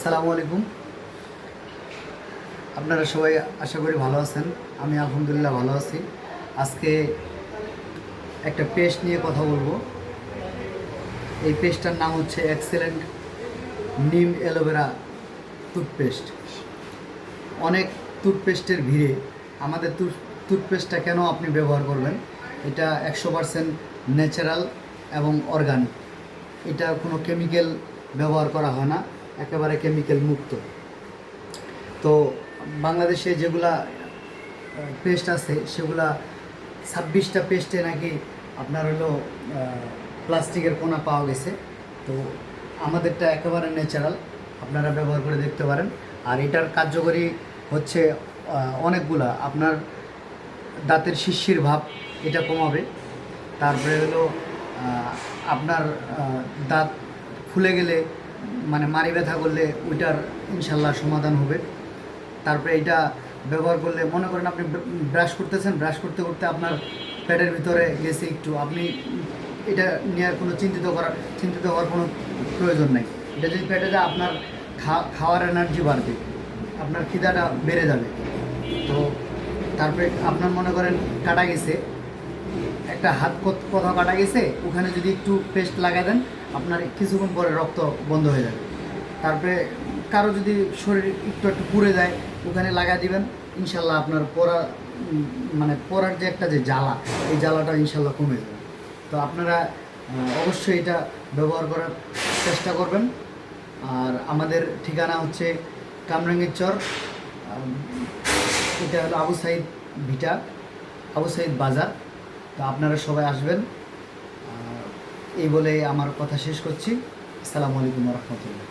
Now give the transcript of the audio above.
আসসালামু আলাইকুম। আপনারা সবাই আশা করি ভালো আছেন। আমি আলহামদুলিল্লাহ ভালো আছি। আজকে একটা পেস্ট নিয়ে কথা বলবো। এই পেস্টটার নাম হচ্ছে এক্সেলেন্ট নিম অ্যালোভেরা টুথপেস্ট। অনেক টুথপেস্টের ভিড়ে আমাদের টুথপেস্টটা কেন আপনি ব্যবহার করবেন? এটা 100% ন্যাচারাল এবং অর্গানিক। এটা কোনো কেমিক্যাল ব্যবহার করা হয় না, একেবারে কেমিক্যাল মুক্ত। তো বাংলাদেশে যেগুলা পেস্ট আছে সেগুলা 26টা পেস্টে নাকি আপনার হলো প্লাস্টিকের কোনা পাওয়া গেছে। তো আমাদেরটা একেবারে ন্যাচারাল, আপনারা ব্যবহার করে দেখতে পারেন। আর এটার কার্যকরী হচ্ছে অনেকগুলা। আপনার দাঁতের শিরশির ভাব এটা কমাবে। তারপরে হলো আপনার দাঁত ফুলে গেলে, মানে মাড়ি ব্যথা করলে ওইটার ইনশাল্লাহ সমাধান হবে। তারপরে এটা ব্যবহার করলে মনে করেন আপনি ব্রাশ করতেছেন, ব্রাশ করতে করতে আপনার পেটের ভিতরে গেছে একটু, আপনি এটা নিয়ে কোনো চিন্তিত হওয়ার কোনো প্রয়োজন নেই। এটা যদি পেটে যায় আপনার খাওয়ার এনার্জি বাড়বে, আপনার খিদাটা বেড়ে যাবে। তো তারপরে আপনার মনে করেন কাটা গেছে, একটা হাত কোথাও কাটা গেছে, ওখানে যদি একটু পেস্ট লাগাই দেন আপনার কিছুক্ষণ পরে রক্ত বন্ধ হয়ে যাবে। তারপরে কারো যদি শরীর একটু একটু পুড়ে যায়, ওখানে লাগাই দিবেন, ইনশাল্লাহ আপনার মানে পড়ার যে একটা যে জ্বালা, এই জ্বালাটা ইনশাল্লাহ কমে যাবে। তো আপনারা অবশ্যই এটা ব্যবহার করার চেষ্টা করবেন। আর আমাদের ঠিকানা হচ্ছে কামরাঙ্গীর চর, এটা হলো আবু সাইদ ভিটা, আবু সাইদ বাজার। তো আপনারা সবাই আসবেন। এই বলে আমার কথা শেষ করছি। আসসালামু আলাইকুম ওয়া রাহমাতুল্লাহ।